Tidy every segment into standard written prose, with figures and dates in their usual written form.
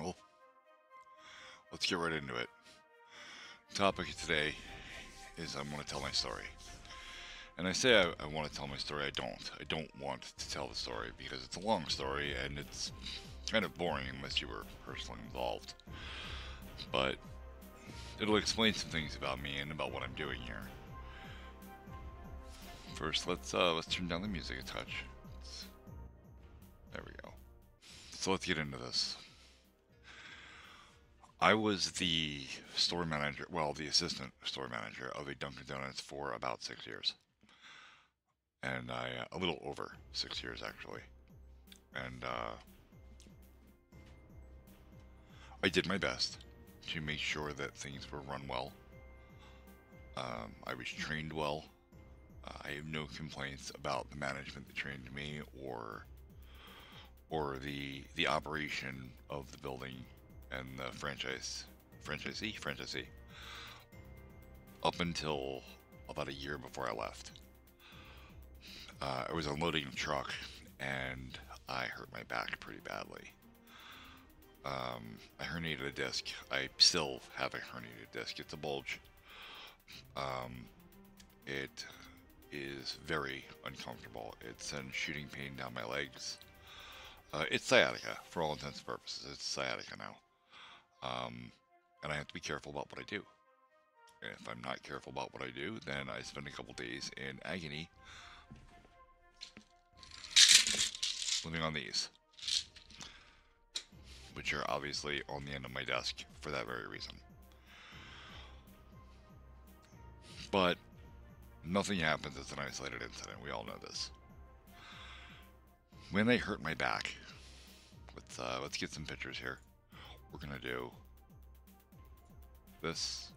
Well, let's get right into it. The topic of today is I want to tell my story. And I say I want to tell my story, I don't. I don't want to tell the story because it's a long story and it's kind of boring unless you were personally involved. But it'll explain some things about me and about what I'm doing here. First, let's turn down the music a touch. There we go. So let's get into this. I was the store manager, well, the assistant store manager of a Dunkin' Donuts for about 6 years. And a little over 6 years actually. And I did my best to make sure that things were run well. I was trained well. I have no complaints about the management that trained me or the operation of the building and the franchisee up until about a year before I left. I was unloading a truck and I hurt my back pretty badly. I herniated a disc. I still have a herniated disc. It's a bulge. It is very uncomfortable. It sends shooting pain down my legs. It's sciatica, for all intents and purposes. It's sciatica now. And I have to be careful about what I do. And if I'm not careful about what I do, then I spend a couple days in agony living on these, which are obviously on the end of my desk for that very reason. But nothing happens as an isolated incident. We all know this. When they hurt my back, let's get some pictures here. We're gonna do this.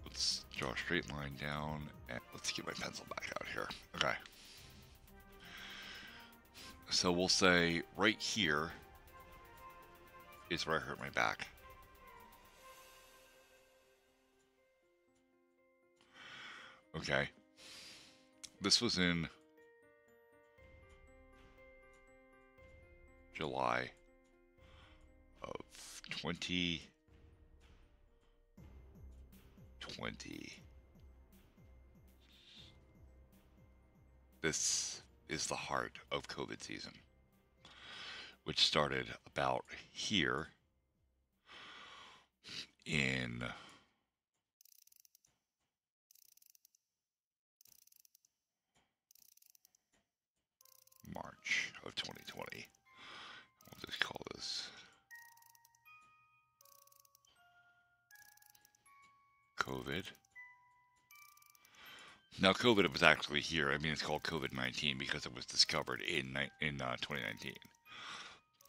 Let's draw a straight line down, and let's get my pencil back out here. Okay. So we'll say right here is where I hurt my back. Okay. This was in July of 2020. This is the heart of COVID season, which started about here in March of 2020. We'll just call this COVID. Now, COVID was actually here. I mean, it's called COVID-19 because it was discovered in 2019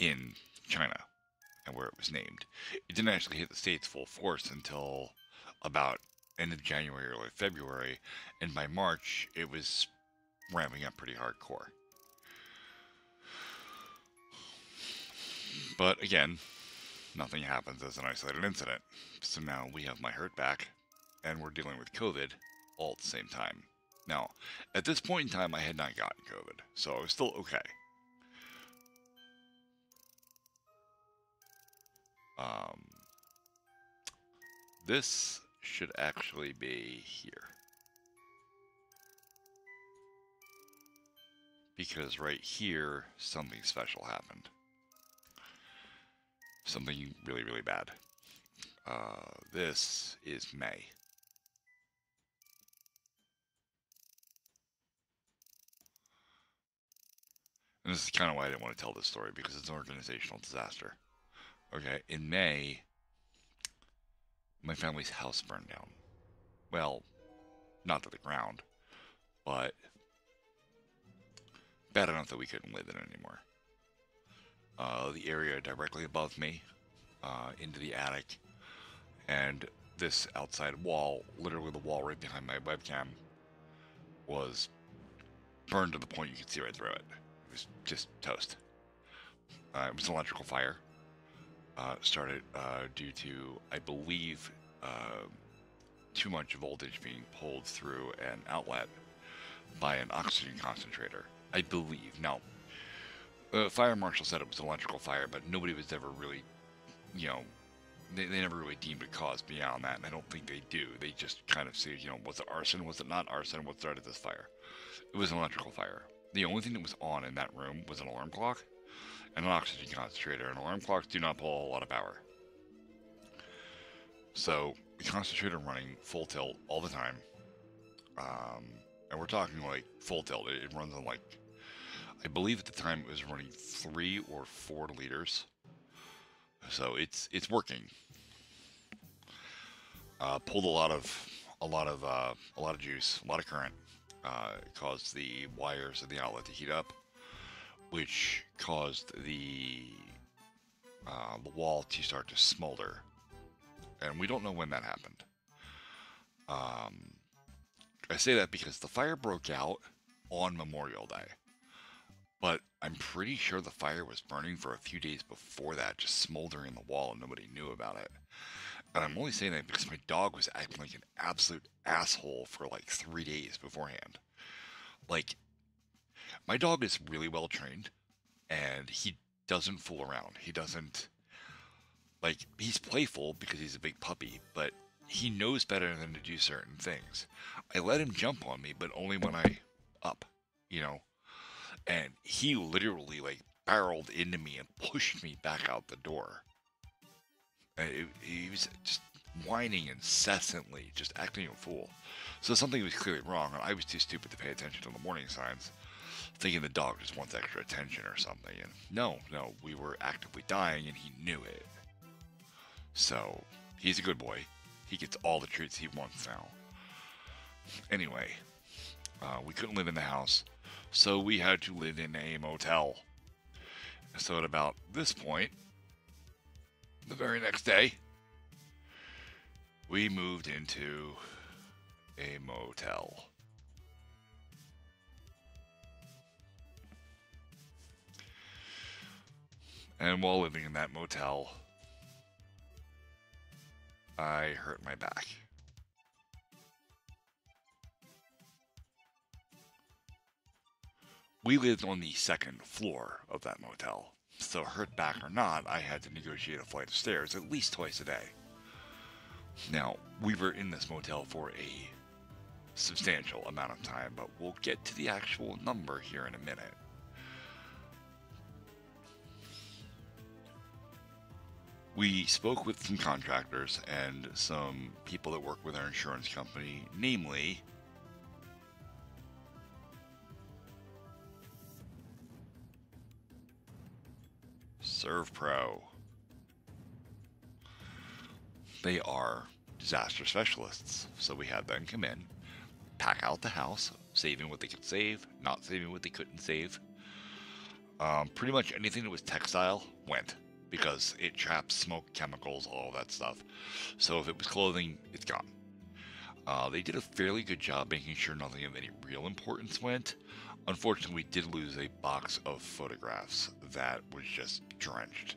in China, and where it was named. It didn't actually hit the States full force until about end of January, early February, and by March, it was ramping up pretty hardcore. But again, nothing happens as an isolated incident. So now we have my hurt back, and we're dealing with COVID all at the same time. Now, at this point in time, I had not gotten COVID, so I was still okay. This should actually be here. Because right here, something special happened. Something really, really bad. This is May. And this is kind of why I didn't want to tell this story, because it's an organizational disaster. Okay, in May, my family's house burned down. Well, not to the ground, but bad enough that we couldn't live in it anymore. The area directly above me, into the attic, and this outside wall, literally the wall right behind my webcam, was burned to the point you could see right through it. It was just toast. It was an electrical fire. Started due to, I believe, too much voltage being pulled through an outlet by an oxygen concentrator. I believe. Now, the fire marshal said it was an electrical fire, but nobody was ever really you know, they never really deemed a cause beyond that, and I don't think they do. They just kind of say, you know, was it arson? Was it not arson? What started this fire? It was an electrical fire. The only thing that was on in that room was an alarm clock and an oxygen concentrator, and alarm clocks do not pull a lot of power. So the concentrator running full tilt all the time, and we're talking like full tilt. It runs on like, I believe at the time it was running 3 or 4 liters. So it's working. Pulled a lot of juice, a lot of current. It caused the wires of the outlet to heat up, which caused the wall to start to smolder, and we don't know when that happened. I say that because the fire broke out on Memorial Day, but I'm pretty sure the fire was burning for a few days before that, just smoldering the wall, and nobody knew about it. And I'm only saying that because my dog was acting like an absolute asshole for like 3 days beforehand. Like, my dog is really well trained, and he doesn't fool around. He doesn't, like, he's playful because he's a big puppy, but he knows better than to do certain things. I let him jump on me, but only when I up, you know? And he literally, like, barreled into me and pushed me back out the door. He was just whining incessantly, just acting a fool. So something was clearly wrong, and I was too stupid to pay attention to the warning signs, thinking the dog just wants extra attention or something. And no, we were actively dying, and he knew it. So he's a good boy. He gets all the treats he wants now. Anyway, we couldn't live in the house, so we had to live in a motel. So at about this point, the very next day, we moved into a motel. And while living in that motel, I hurt my back. We lived on the second floor of that motel, so hurt back or not, I had to negotiate a flight of stairs at least twice a day. Now, we were in this motel for a substantial amount of time, but we'll get to the actual number here in a minute. We spoke with some contractors and some people that work with our insurance company, namely ServPro. They are disaster specialists, so we had them come in, pack out the house, saving what they could save, not saving what they couldn't save. Pretty much anything that was textile went, because it traps smoke, chemicals, all that stuff. So if it was clothing, it's gone. They did a fairly good job making sure nothing of any real importance went. Unfortunately, we did lose a box of photographs that was just drenched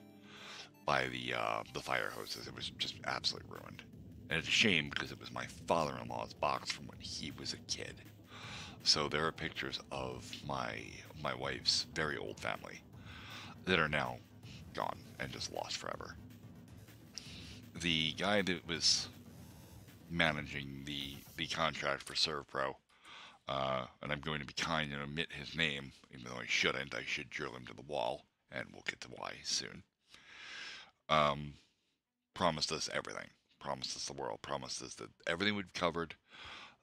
by the fire hoses. It was just absolutely ruined. And it's a shame because it was my father-in-law's box from when he was a kid. So there are pictures of my wife's very old family that are now gone and just lost forever. The guy that was managing the contract for ServPro, and I'm going to be kind and omit his name, even though I shouldn't. I should drill him to the wall, and we'll get to why soon. Promised us everything. Promised us the world. Promised us that everything would be covered,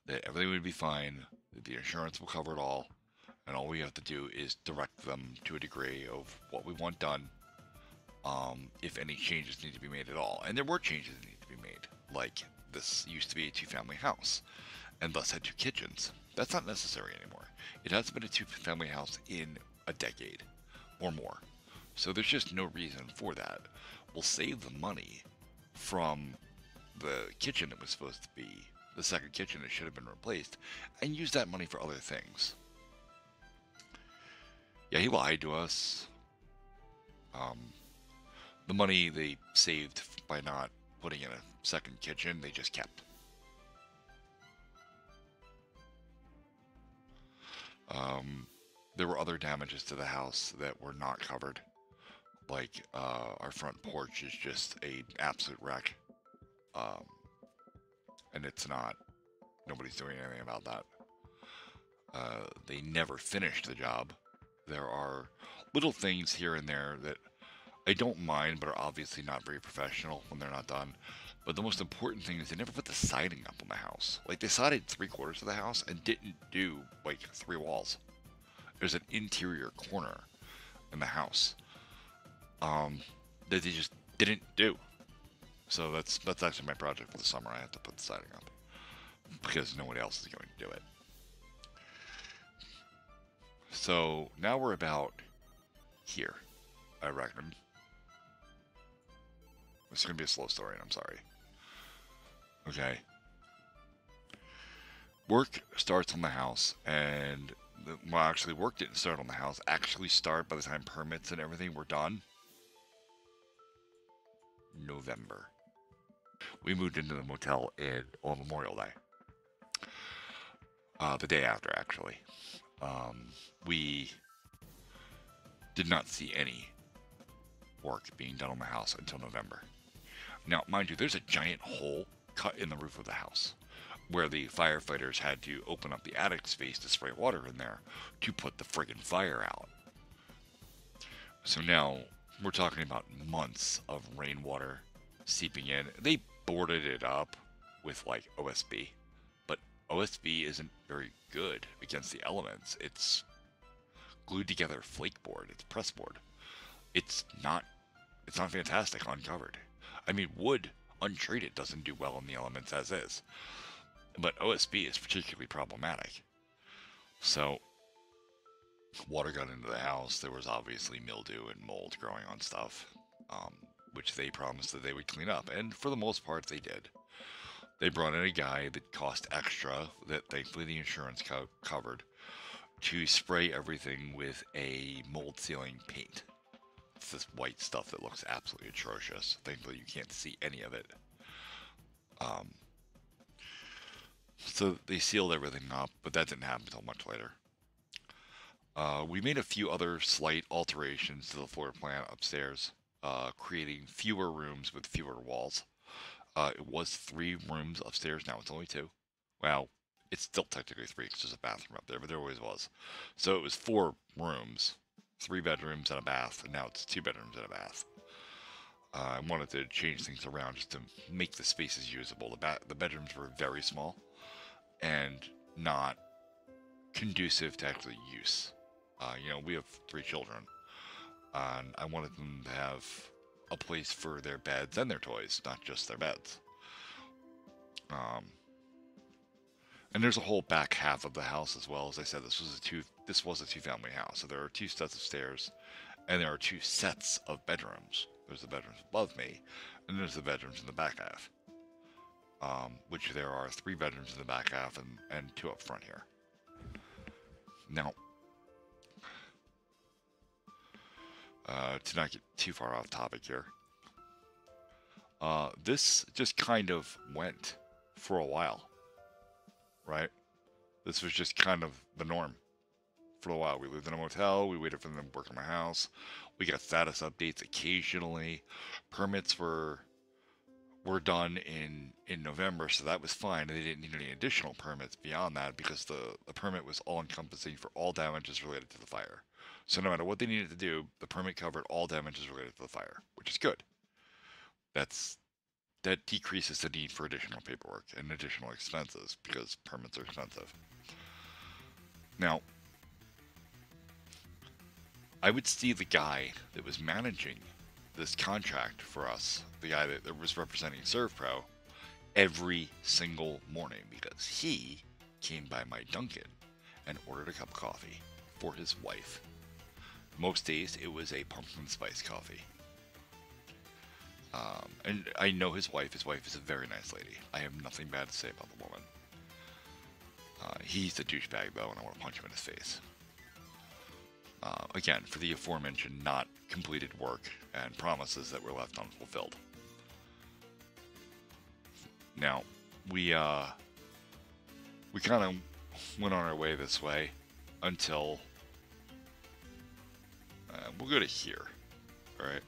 that everything would be fine, that the insurance will cover it all, and all we have to do is direct them to a degree of what we want done, if any changes need to be made at all. And there were changes that need to be made. Like, this used to be a 2-family house, and thus had 2 kitchens. That's not necessary anymore. It hasn't been a 2-family house in a decade or more. So there's just no reason for that. We'll save the money from the kitchen that was supposed to be the second kitchen that should have been replaced, and use that money for other things. Yeah, he lied to us. The money they saved by not putting in a second kitchen, they just kept. There were other damages to the house that were not covered. Like, our front porch is just an absolute wreck. Um, and it's not. Nobody's doing anything about that. They never finished the job. There are little things here and there that I don't mind, but are obviously not very professional when they're not done. But the most important thing is they never put the siding up on the house. Like, they sided 3/4 of the house and didn't do, like, 3 walls. There's an interior corner in the house that they just didn't do. So that's actually my project for the summer. I have to put the siding up because no one else is going to do it. So now we're about here, I reckon. It's going to be a slow story, and I'm sorry. Okay. Work starts on the house, and well, actually, work didn't start on the house. Actually, start by the time permits and everything were done. November. We moved into the motel on Memorial Day. The day after, actually. We did not see any work being done on the house until November. Now, mind you, there's a giant hole cut in the roof of the house where the firefighters had to open up the attic space to spray water in there to put the friggin' fire out. So now we're talking about months of rainwater seeping in. They boarded it up with like OSB, but OSB isn't very good against the elements. It's glued together flake board. It's press board. It's not fantastic uncovered. I mean, wood untreated doesn't do well in the elements as is, but OSB is particularly problematic. So water got into the house. There was obviously mildew and mold growing on stuff, which they promised that they would clean up, and for the most part they did. They brought in a guy that cost extra, that thankfully the insurance covered, to spray everything with a mold sealing paint. It's this white stuff that looks absolutely atrocious. Thankfully you can't see any of it. So they sealed everything up, but that didn't happen until much later. We made a few other slight alterations to the floor plan upstairs, creating fewer rooms with fewer walls. It was 3 rooms upstairs, now it's only 2. Well, it's still technically 3 because there's a bathroom up there, but there always was. So it was 4 rooms, 3 bedrooms and a bath, and now it's 2 bedrooms and a bath. I wanted to change things around just to make the spaces usable. The bedrooms were very small and not conducive to actually use. We have 3 children, and I wanted them to have a place for their beds and their toys, not just their beds. And there's a whole back half of the house as well. As I said, this was a 2-family house, so there are 2 sets of stairs, and there are 2 sets of bedrooms. There's the bedrooms above me, and there's the bedrooms in the back half. Which there are 3 bedrooms in the back half and 2 up front here. Now, to not get too far off topic here, this just kind of went for a while, right? This was just kind of the norm for a while. We lived in a motel, we waited for them to work in my house, we got status updates occasionally, permits were done in November, so that was fine. They didn't need any additional permits beyond that because the permit was all-encompassing for all damages related to the fire. So no matter what they needed to do, the permit covered all damages related to the fire, which is good. That decreases the need for additional paperwork and additional expenses because permits are expensive. Now, I would see the guy that was managing this contract for us, the guy that was representing ServPro, every single morning because he came by my Dunkin' and ordered a cup of coffee for his wife. Most days it was a pumpkin spice coffee. And I know his wife. His wife is a very nice lady. I have nothing bad to say about the woman. He's a douchebag though, and I want to punch him in his face. Again, for the aforementioned not completed work and promises that were left unfulfilled. Now, we kind of went on our way this way until we'll go to here. right?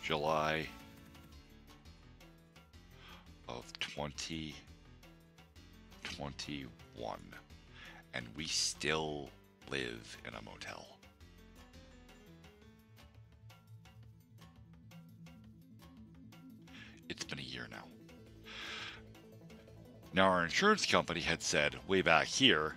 July of 2021, and we still live in a motel. It's been a year now. Now, our insurance company had said way back here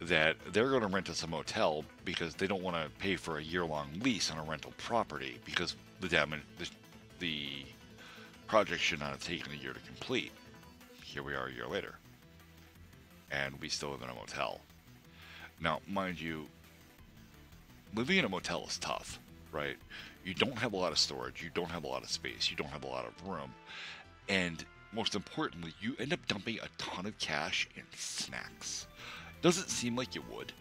that they're going to rent us a motel because they don't want to pay for a year-long lease on a rental property because the project should not have taken a year to complete. Here we are a year later, and we still live in a motel. Now, mind you, living in a motel is tough, right? You don't have a lot of storage, you don't have a lot of space, you don't have a lot of room, and most importantly, you end up dumping a ton of cash in snacks. Doesn't seem like you would,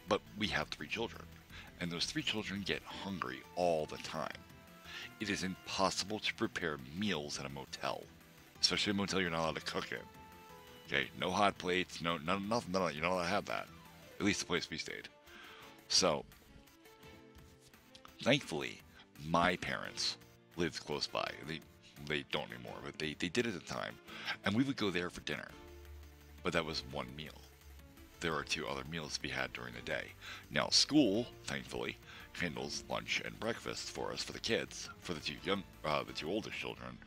but we have 3 children, and those 3 children get hungry all the time. It is impossible to prepare meals in a motel, especially a motel you're not allowed to cook in. Okay, no hot plates, nothing, you're not allowed to have that. At least the place we stayed. So, thankfully, my parents lived close by. They don't anymore, but they did at the time, and we would go there for dinner. But that was one meal. There are 2 other meals to be had during the day. Now, school, thankfully, handles lunch and breakfast for us, for the kids, for the 2 oldest children.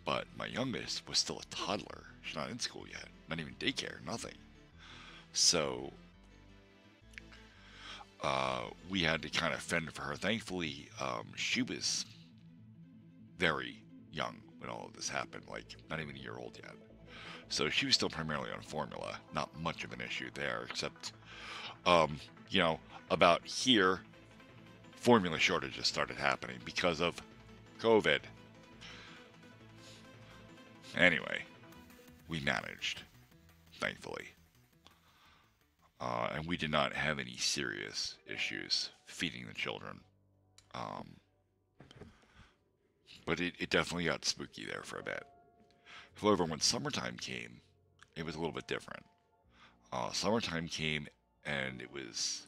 But my youngest was still a toddler. She's not in school yet, not even daycare, nothing. So we had to kind of fend for her. Thankfully, she was very young when all of this happened, like not even a year old yet. So she was still primarily on formula. Not much of an issue there, except, about here, formula shortages started happening because of COVID. Anyway, we managed, thankfully. And we did not have any serious issues feeding the children. But it definitely got spooky there for a bit. However, when summertime came, it was a little bit different. Summertime came, and it was,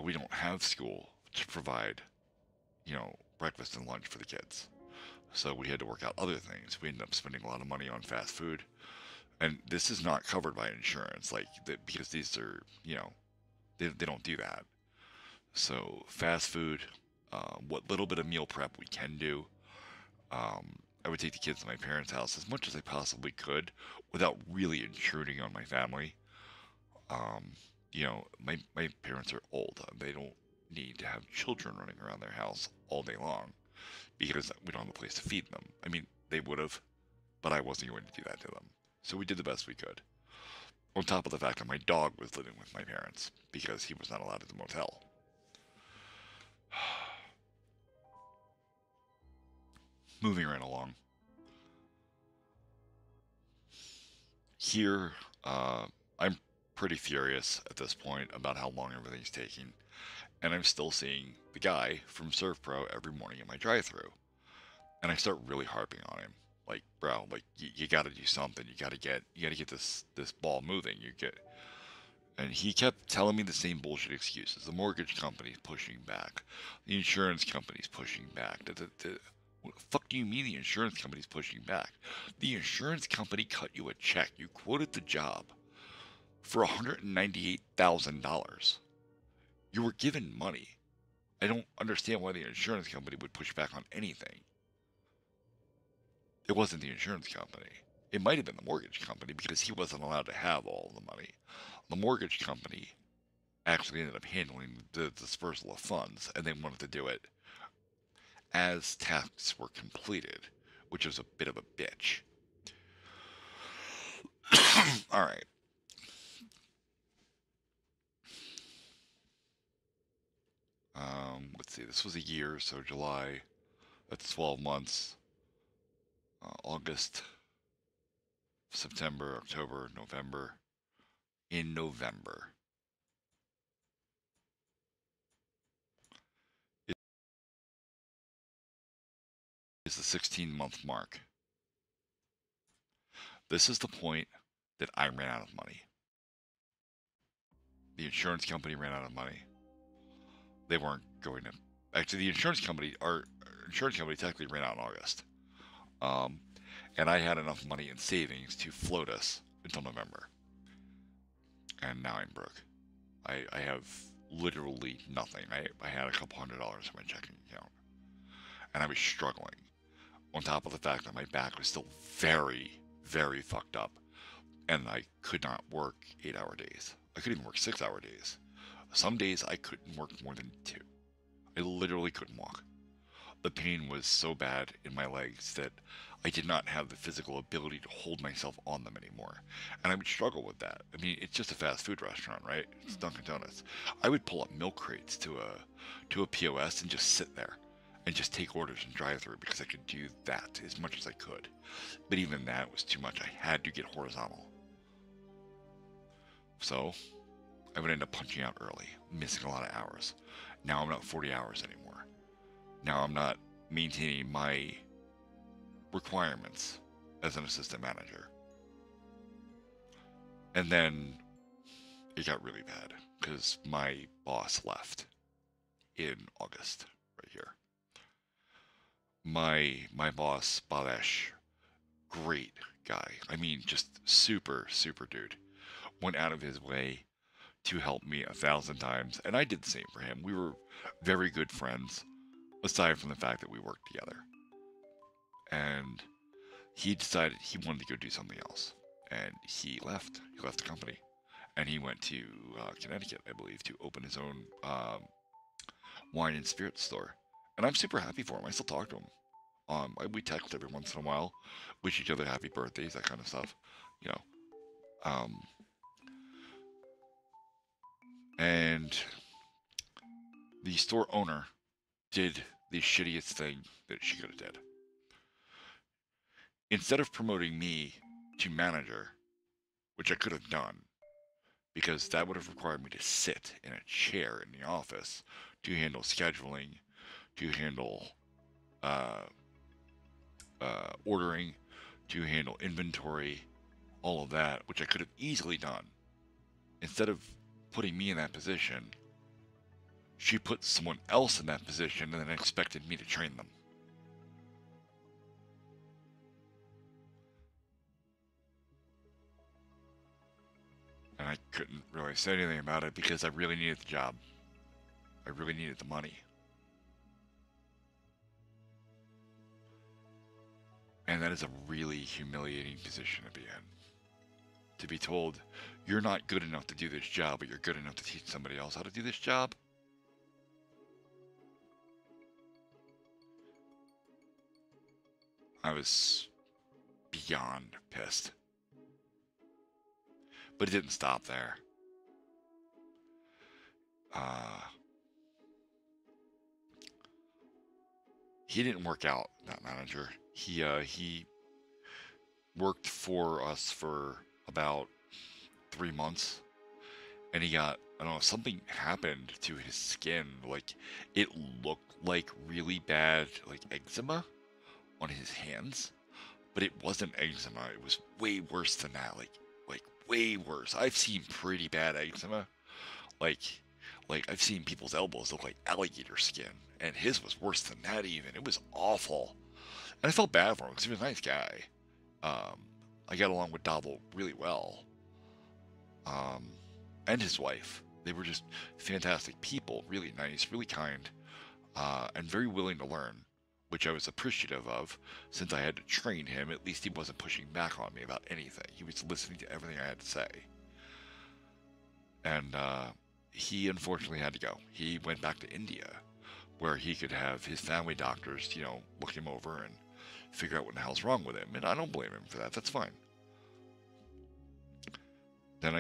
we don't have school to provide, breakfast and lunch for the kids. So we had to work out other things. We ended up spending a lot of money on fast food. And this is not covered by insurance, because these are, they don't do that. So fast food, what little bit of meal prep we can do. I would take the kids to my parents' house as much as I possibly could without really intruding on my family. My parents are old. They don't need to have children running around their house all day long because we don't have a place to feed them. I mean, they would have, but I wasn't going to do that to them. So we did the best we could. On top of the fact that my dog was living with my parents because he was not allowed at the motel. Moving right along. Here, I'm pretty furious at this point about how long everything's taking, and I'm still seeing the guy from ServPro every morning in my drive-thru, and I start really harping on him, like, bro, like you got to do something. You got to get this ball moving. And he kept telling me the same bullshit excuses. The mortgage company's pushing back, the insurance company's pushing back. What the fuck do you mean the insurance company's pushing back? The insurance company cut you a check. You quoted the job for $198,000. You were given money. I don't understand why the insurance company would push back on anything. It wasn't the insurance company. It might have been the mortgage company because he wasn't allowed to have all the money. The mortgage company actually ended up handling the dispersal of funds, and they wanted to do it as tasks were completed, which was a bit of a bitch. All right. Let's see. This was a year, so July. That's 12 months. August, September, October, November. In November is the 16-month mark. This is the point that I ran out of money. The insurance company ran out of money. they weren't going to. Actually, our insurance company technically ran out in August. Um, and I had enough money in savings to float us until November. And now I'm broke. I have literally nothing. I had a couple $100 in my checking account. And I was struggling. On top of the fact that my back was still very, very fucked up. And I could not work 8-hour days. I couldn't even work 6-hour days. Some days I couldn't work more than 2. I literally couldn't walk. The pain was so bad in my legs that I did not have the physical ability to hold myself on them anymore. And I would struggle with that. I mean, it's just a fast food restaurant, right? It's Dunkin' Donuts. I would pull up milk crates to a POS and just sit there and just take orders and drive through because I could do that as much as I could. But even that was too much. I had to get horizontal. So I would end up punching out early, missing a lot of hours. Now I'm not 40 hours anymore. Now I'm not maintaining my requirements as an assistant manager. And then it got really bad because my boss left in August, right here. My boss, Balesh, great guy. I mean, just super, super dude. Went out of his way to help me 1,000 times, and I did the same for him. We were very good friends, aside from the fact that we worked together. And he decided he wanted to go do something else, and he left. He left the company, and he went to Connecticut, I believe, to open his own wine and spirits store. And I'm super happy for him. I still talk to him. We text every once in a while, wish each other happy birthdays, that kind of stuff, you know. Um, and the store owner did the shittiest thing that she could have did. Instead of promoting me to manager, which I could have done, because that would have required me to sit in a chair in the office to handle scheduling, to handle uh, ordering, to handle inventory, all of that, which I could have easily done. Instead of putting me in that position, she put someone else in that position and then expected me to train them. And I couldn't really say anything about it because I really needed the job. I really needed the money. And that is a really humiliating position to be in. To be told, you're not good enough to do this job, but you're good enough to teach somebody else how to do this job. I was beyond pissed. But it didn't stop there. He didn't work out, that manager. He worked for us for about 3 months, and he got, I don't know, something happened to his skin. Like, it looked like really bad, like, eczema on his hands, but it wasn't eczema. It was way worse than that. Like way worse. I've seen pretty bad eczema. Like, I've seen people's elbows look like alligator skin, and his was worse than that even. It was awful. And I felt bad for him because he was a nice guy. I got along with Davo really well. And his wife. They were just fantastic people, really nice, really kind, and very willing to learn, which I was appreciative of. Since I had to train him, at least he wasn't pushing back on me about anything. He was listening to everything I had to say. And he unfortunately had to go. He went back to India, where he could have his family doctors, look him over and figure out what the hell's wrong with him. And I don't blame him for that. That's fine. Then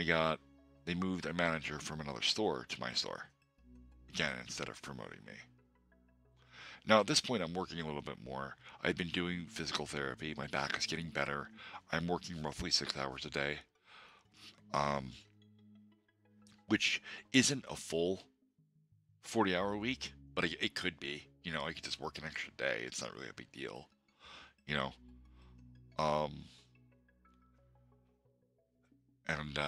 they moved a manager from another store to my store. Again, instead of promoting me. Now, at this point, I'm working a little bit more. I've been doing physical therapy. My back is getting better. I'm working roughly 6 hours a day. Which isn't a full 40-hour week, but it could be. I could just work an extra day. It's not really a big deal. And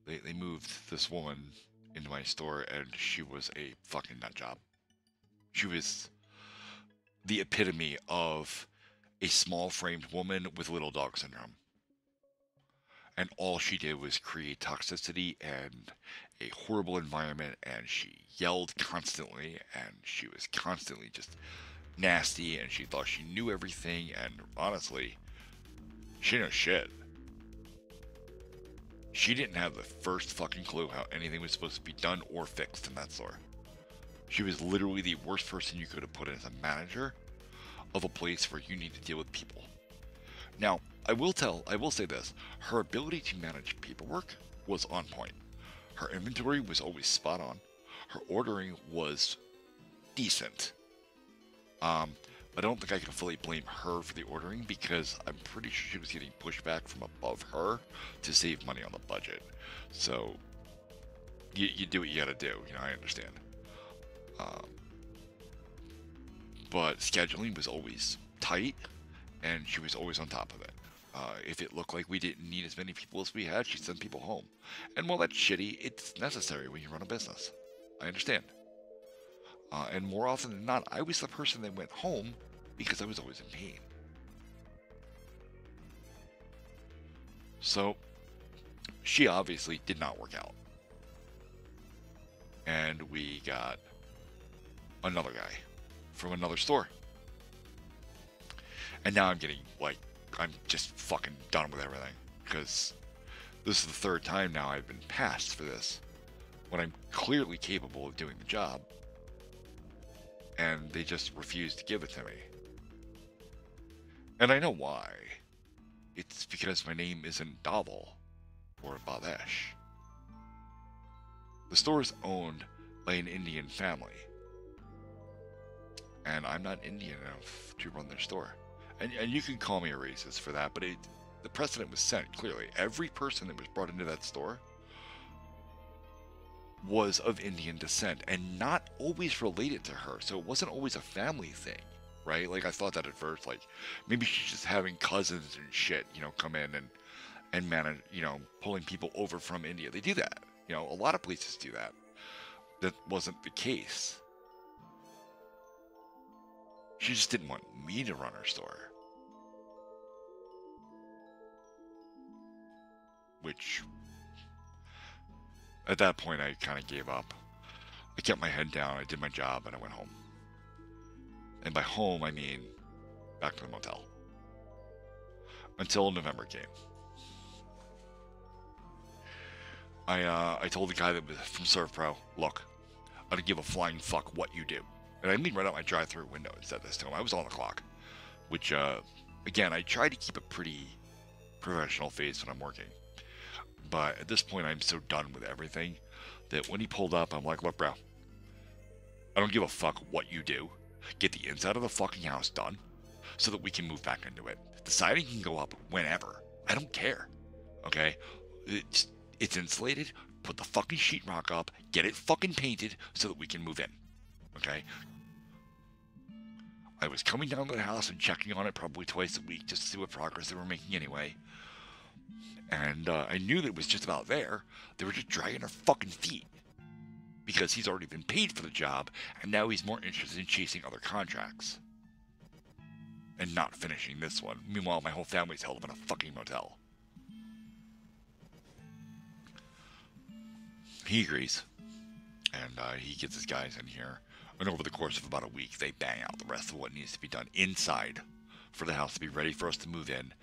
they moved this woman into my store, and she was a fucking nut job. She was the epitome of a small framed woman with little dog syndrome. And all she did was create toxicity and a horrible environment, and she yelled constantly, and she was constantly just nasty, and she thought she knew everything, and honestly, she didn't know shit. She didn't have the first fucking clue how anything was supposed to be done or fixed in that store. She was literally the worst person you could have put in as a manager of a place where you need to deal with people. Now, I will say this, her ability to manage paperwork was on point. Her inventory was always spot on. Her ordering was decent. I don't think I can fully blame her for the ordering because I'm pretty sure she was getting pushback from above her to save money on the budget. So, you do what you gotta do, I understand. But scheduling was always tight, and she was always on top of it. If it looked like we didn't need as many people as we had, she'd send people home. And while that's shitty, it's necessary when you run a business. I understand. And more often than not, I was the person that went home because I was always in pain. So, she obviously did not work out. And we got another guy from another store. And now I'm just fucking done with everything. Because this is the third time now I've been passed for this. When I'm clearly capable of doing the job. And they just refuse to give it to me. And I know why. It's because my name isn't Daval or Badesh. The store is owned by an Indian family. And I'm not Indian enough to run their store. And you can call me a racist for that, but the precedent was set clearly. Every person that was brought into that store was of Indian descent and not always related to her. So it wasn't always a family thing, right? Like I thought that at first, like maybe she's just having cousins and shit, come in and manage, pulling people over from India. They do that. A lot of places do that. That wasn't the case. She just didn't want me to run her store. Which, at that point, I kind of gave up. I kept my head down, I did my job, and I went home. And by home, I mean back to the motel. Until November came. I told the guy that was from ServPro, look, I don't give a flying fuck what you do. And I leaned right out my drive-through window and said this to him. I was on the clock. Which, again, I try to keep a pretty professional face when I'm working. But at this point, I'm so done with everything that when he pulled up, I'm like, look, bro, I don't give a fuck what you do. Get the inside of the fucking house done so that we can move back into it. The siding can go up whenever. I don't care. Okay? It's insulated. Put the fucking sheetrock up. Get it fucking painted so that we can move in. Okay? I was coming down to the house and checking on it probably twice a week just to see what progress they were making anyway. And I knew that it was just about there. They were just dragging their fucking feet. Because he's already been paid for the job, and now he's more interested in chasing other contracts. And not finishing this one. Meanwhile, my whole family's held up in a fucking motel. He agrees. And he gets his guys in here. And over the course of about a week, they bang out the rest of what needs to be done inside for the house to be ready for us to move in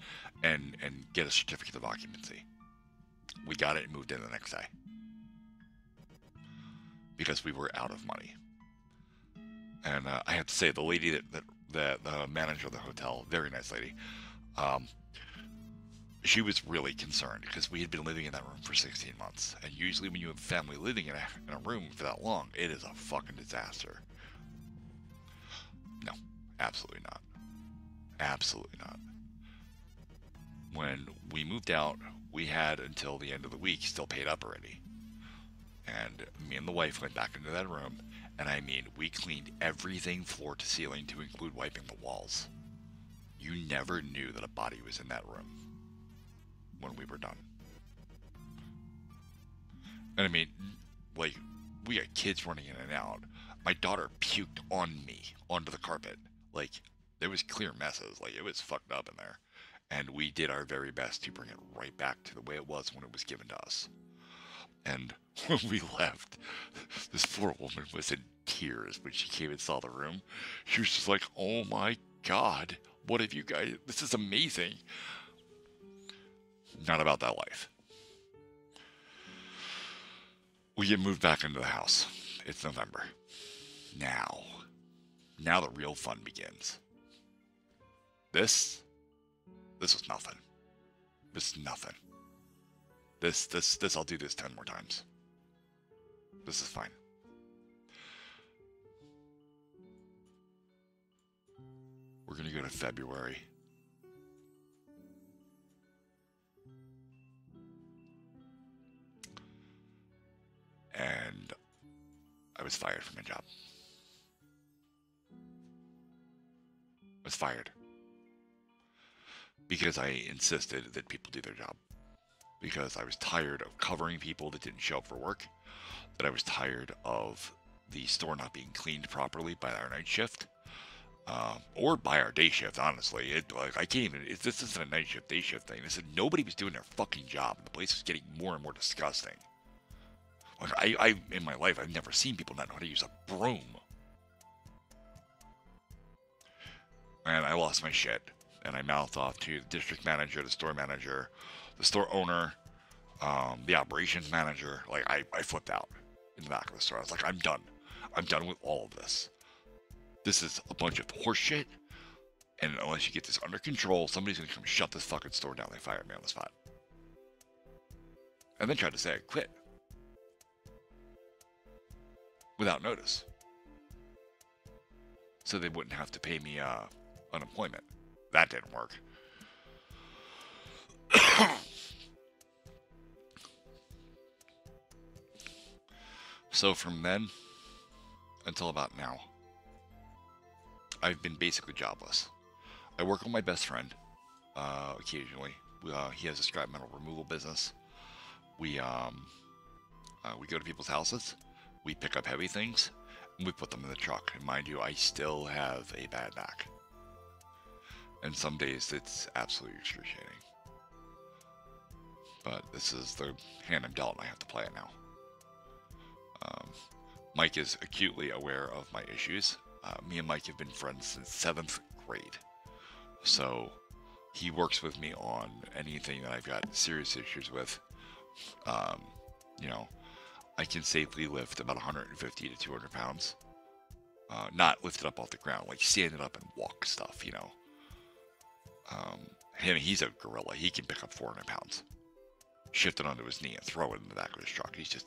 and get a certificate of occupancy. We got it and moved in the next day. Because we were out of money. And I have to say, the lady that the manager of the hotel, very nice lady, she was really concerned because we had been living in that room for 16 months. And usually when you have family living in a room for that long, it is a fucking disaster. No, absolutely not. Absolutely not. When we moved out, we had until the end of the week still paid up already. And me and the wife went back into that room, and I mean, we cleaned everything floor to ceiling to include wiping the walls. You never knew that a body was in that room when we were done. And I mean, like, we had kids running in and out. My daughter puked on me, onto the carpet. Like, there was clear messes. Like, it was fucked up in there. And we did our very best to bring it right back to the way it was when it was given to us. And when we left, this poor woman was in tears when she came and saw the room. She was just like, oh my God, what have you guys, this is amazing. Not about that life. We get moved back into the house. It's November. Now the real fun begins. This was nothing. This is nothing. This, I'll do this 10 more times. This is fine. We're gonna go to February. And I was fired from my job. I was fired. Because I insisted that people do their job. Because I was tired of covering people that didn't show up for work. That I was tired of the store not being cleaned properly by our night shift. Or by our day shift, honestly. I can't even, this isn't a night shift, day shift thing. This is, nobody was doing their fucking job. And the place was getting more and more disgusting. Like, I in my life, I've never seen people not know how to use a broom. And I lost my shit. And I mouthed off to the district manager, the store owner, the operations manager. Like, I flipped out in the back of the store. I was like, I'm done. I'm done with all of this. This is a bunch of horseshit. And unless you get this under control, somebody's going to come shut this fucking store down. They fired me on the spot. And then tried to say I quit. Without notice. So they wouldn't have to pay me unemployment. That didn't work. So from then until about now, I've been basically jobless. I work with my best friend occasionally. He has a scrap metal removal business. We go to people's houses. We pick up heavy things. And we put them in the truck. And mind you, I still have a bad back. And some days it's absolutely excruciating. But this is the hand I'm dealt, and I have to play it now. Mike is acutely aware of my issues. Me and Mike have been friends since 7th grade. So he works with me on anything that I've got serious issues with. You know, I can safely lift about 150 to 200 pounds. Not lift it up off the ground, like stand it up and walk stuff, you know. He's a gorilla. He can pick up 400 pounds. Shift it onto his knee and throw it in the back of his truck. He's a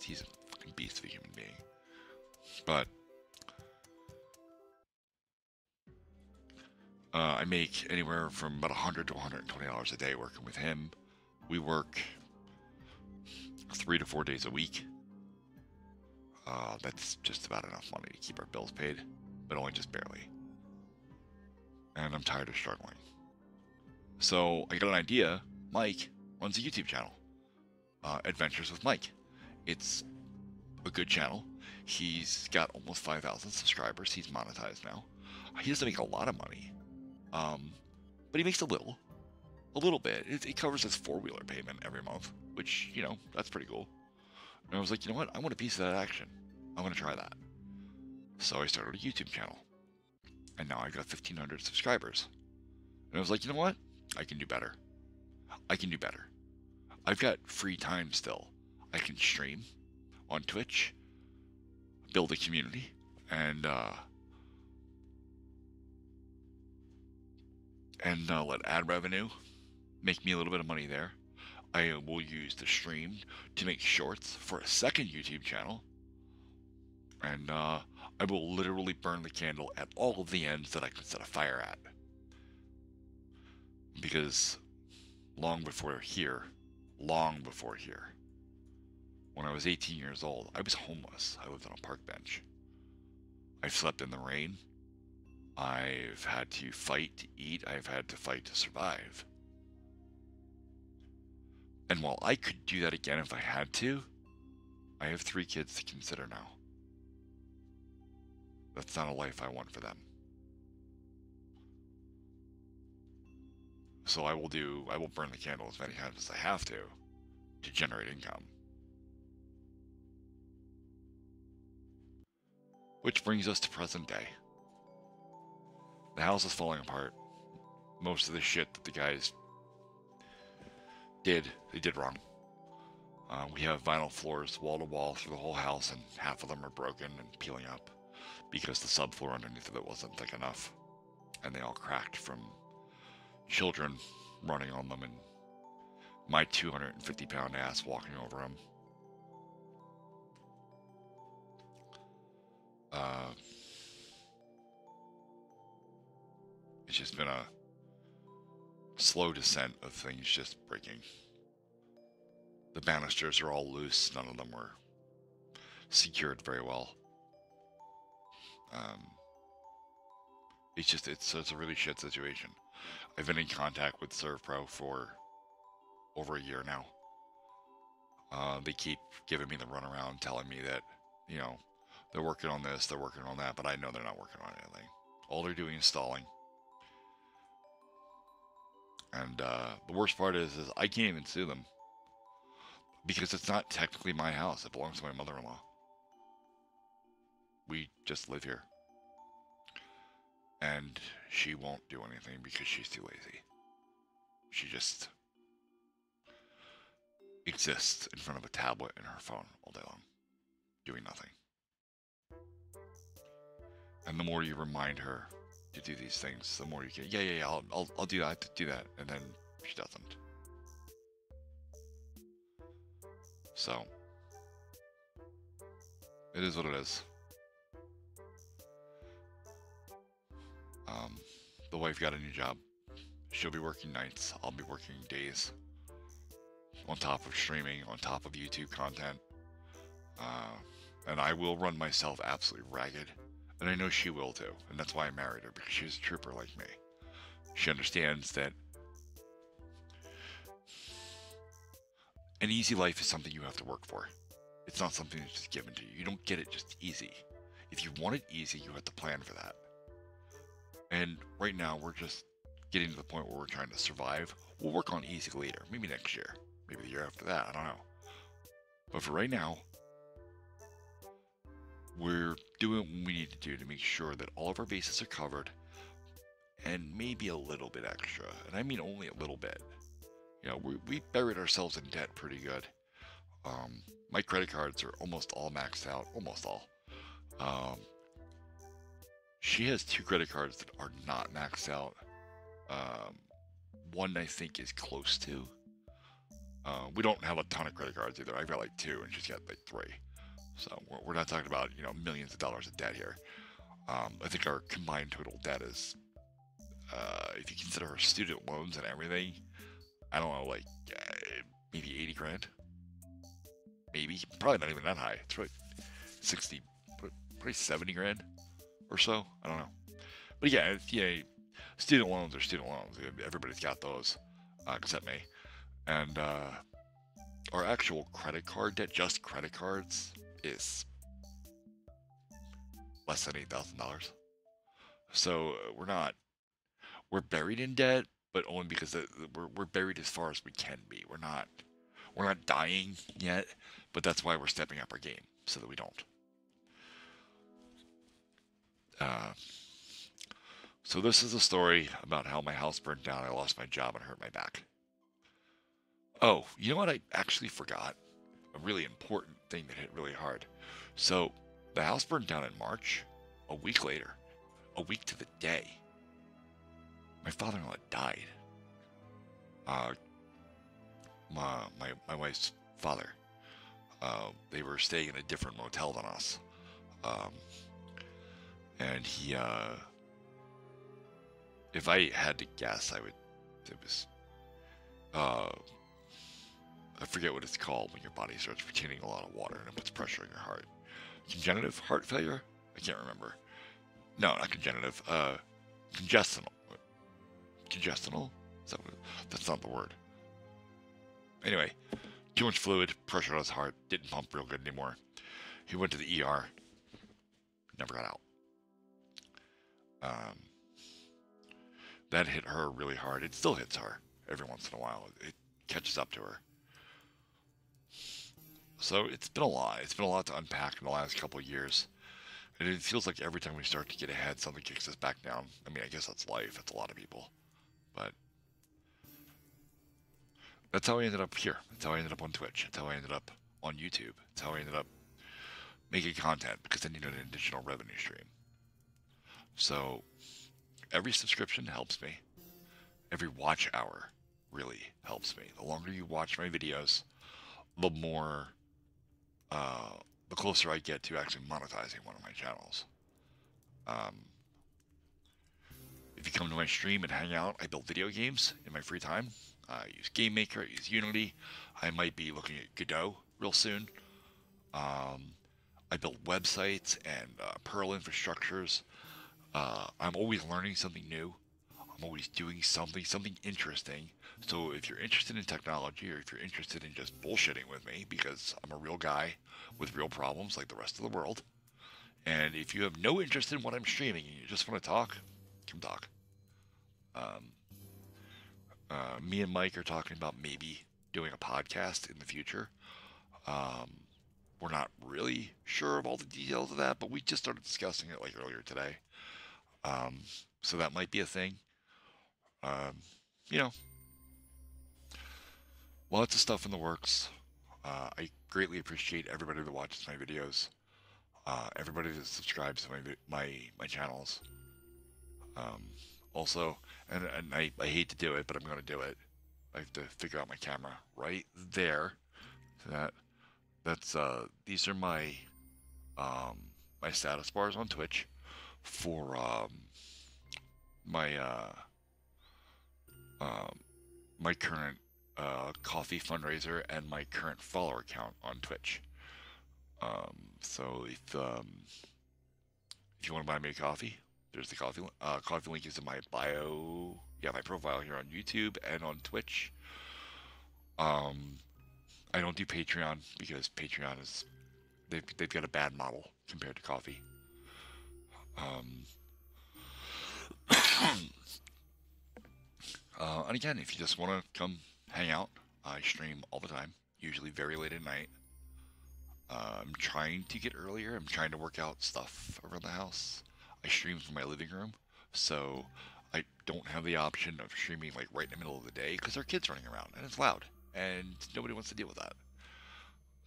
fucking beast of a human being. But I make anywhere from about $100 to $120 a day working with him. We work 3 to 4 days a week. That's just about enough money to keep our bills paid, but only just barely. And I'm tired of struggling. So I got an idea. Mike runs a YouTube channel, Adventures with Mike. It's a good channel. He's got almost 5,000 subscribers. He's monetized now. He doesn't make a lot of money, but he makes a little bit. It covers his 4-wheeler payment every month, which, you know, that's pretty cool. And I was like, you know what? I want a piece of that action. I want to try that. So I started a YouTube channel, and now I've got 1,500 subscribers. And I was like, you know what? I can do better. I can do better. I've got free time still. I can stream on Twitch, build a community, and let ad revenue make me a little bit of money there. I will use the stream to make shorts for a second YouTube channel. And I will literally burn the candle at all of the ends that I can set a fire at. Because long before here, when I was 18 years old, I was homeless. I lived on a park bench. I slept in the rain. I've had to fight to eat. I've had to fight to survive. And while I could do that again if I had to, I have 3 kids to consider now. That's not a life I want for them. So I will burn the candle as many times as I have to generate income. Which brings us to present day. The house is falling apart. Most of the shit that the guys did, they did wrong. We have vinyl floors wall to wall through the whole house, and half of them are broken and peeling up because the subfloor underneath of it wasn't thick enough, and they all cracked from children running on them and my 250-pound ass walking over them. It's just been a slow descent of things just breaking. The banisters are all loose. None of them were secured very well. It's a really shit situation. I've been in contact with ServPro for over a year now. They keep giving me the runaround, telling me that, they're working on this, they're working on that, but I know they're not working on anything. All they're doing is stalling. And the worst part is I can't even sue them because it's not technically my house. It belongs to my mother-in-law. We just live here. And she won't do anything because she's too lazy. She just exists in front of a tablet and her phone all day long, doing nothing. And the more you remind her to do these things, the more you get, yeah, I'll do that, and then she doesn't. So, it is what it is. The wife got a new job. She'll be working nights. I'll be working days. On top of streaming, on top of YouTube content. And I will run myself absolutely ragged. And I know she will too. And that's why I married her, because she's a trooper like me. She understands that an easy life is something you have to work for. It's not something that's just given to you. You don't get it just easy. If you want it easy, you have to plan for that. And right now, we're just getting to the point where we're trying to survive. We'll work on easy later. Maybe next year. Maybe the year after that. I don't know. But for right now, we're doing what we need to do to make sure that all of our bases are covered. And maybe a little bit extra. And I mean only a little bit. We buried ourselves in debt pretty good. My credit cards are almost all maxed out. Almost all. She has 2 credit cards that are not maxed out. One I think is close to. We don't have a ton of credit cards either. I've got like 2 and she's got like 3. So we're not talking about, millions of dollars of debt here. I think our combined total debt is, if you consider our student loans and everything, I don't know, like maybe 80 grand. Maybe. Probably not even that high. It's probably 60, probably 70 grand or so. I don't know. But yeah, student loans are student loans. Everybody's got those, except me. And our actual credit card debt, just credit cards, is less than $8,000. So we're buried in debt, but only because we're buried as far as we can be. We're not dying yet, but that's why we're stepping up our game so that we don't. So this is a story about how my house burned down. I lost my job and hurt my back. Oh, you know what? I actually forgot a really important thing that hit really hard. So the house burned down in March. A week later, a week to the day, my father-in-law died. My wife's father. They were staying in a different motel than us. And he, if I had to guess, I forget what it's called when your body starts retaining a lot of water and it puts pressure on your heart. Congenitive heart failure? I can't remember. No, not congenitive. Congestional. Congestional? That's not the word. Anyway, too much fluid, pressure on his heart, didn't pump real good anymore. He went to the ER, never got out. That hit her really hard. It still hits her every once in a while. It catches up to her. So it's been a lot. It's been a lot to unpack in the last couple of years. And it feels like every time we start to get ahead, something kicks us back down. I mean, I guess that's life. That's a lot of people. But that's how I ended up here. That's how I ended up on Twitch. That's how I ended up on YouTube. That's how I ended up making content, because I needed an additional revenue stream. So every subscription helps me. Every watch hour really helps me. The longer you watch my videos, the more, the closer I get to actually monetizing one of my channels. If you come to my stream and hang out, I build video games in my free time. I use Game Maker, I use Unity. I might be looking at Godot real soon. I build websites and Perl infrastructures. I'm always learning something new. I'm always doing something interesting. So if you're interested in technology, or if you're interested in just bullshitting with me, because I'm a real guy with real problems like the rest of the world, and if you have no interest in what I'm streaming and you just want to talk, come talk. Me and Mike are talking about maybe doing a podcast in the future. We're not really sure of all the details of that, but we just started discussing it like earlier today. So that might be a thing. You know, lots of stuff in the works. I greatly appreciate everybody that watches my videos. Everybody that subscribes to my channels. Also, and I hate to do it, but I'm going to do it. I have to figure out my camera right there. So these are my my status bars on Twitch for my my current coffee fundraiser and my current follower count on Twitch. So if you want to buy me a coffee, there's the coffee link is in my bio. Yeah, my profile here on YouTube and on Twitch. I don't do Patreon because Patreon is they've got a bad model compared to coffee. And again, if you just want to come hang out, I stream all the time, usually very late at night. I'm trying to get earlier. I'm trying to work out stuff around the house. I stream from my living room, so I don't have the option of streaming like right in the middle of the day because there are kids running around and it's loud and nobody wants to deal with that.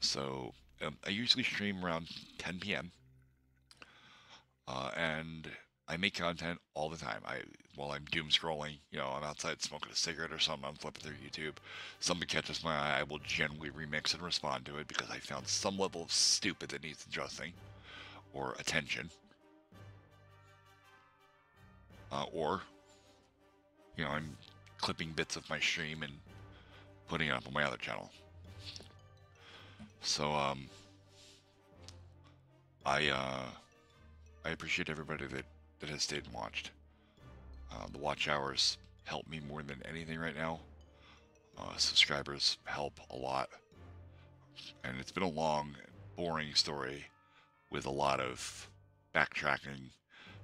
So I usually stream around 10 p.m. And I make content all the time. While I'm doom scrolling, I'm outside smoking a cigarette or something, I'm flipping through YouTube. Something catches my eye, I will generally remix and respond to it because I found some level of stupid that needs adjusting or attention. Or I'm clipping bits of my stream and putting it up on my other channel. So I appreciate everybody that has stayed and watched. The watch hours help me more than anything right now. Subscribers help a lot. And it's been a long, boring story with a lot of backtracking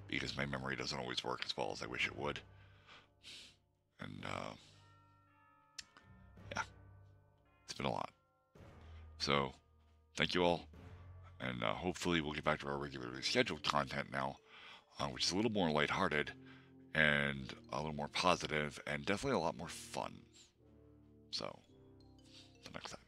because my memory doesn't always work as well as I wish it would. And yeah, it's been a lot. So thank you all. And hopefully we'll get back to our regularly scheduled content now, which is a little more lighthearted and a little more positive and definitely a lot more fun. So, until next time.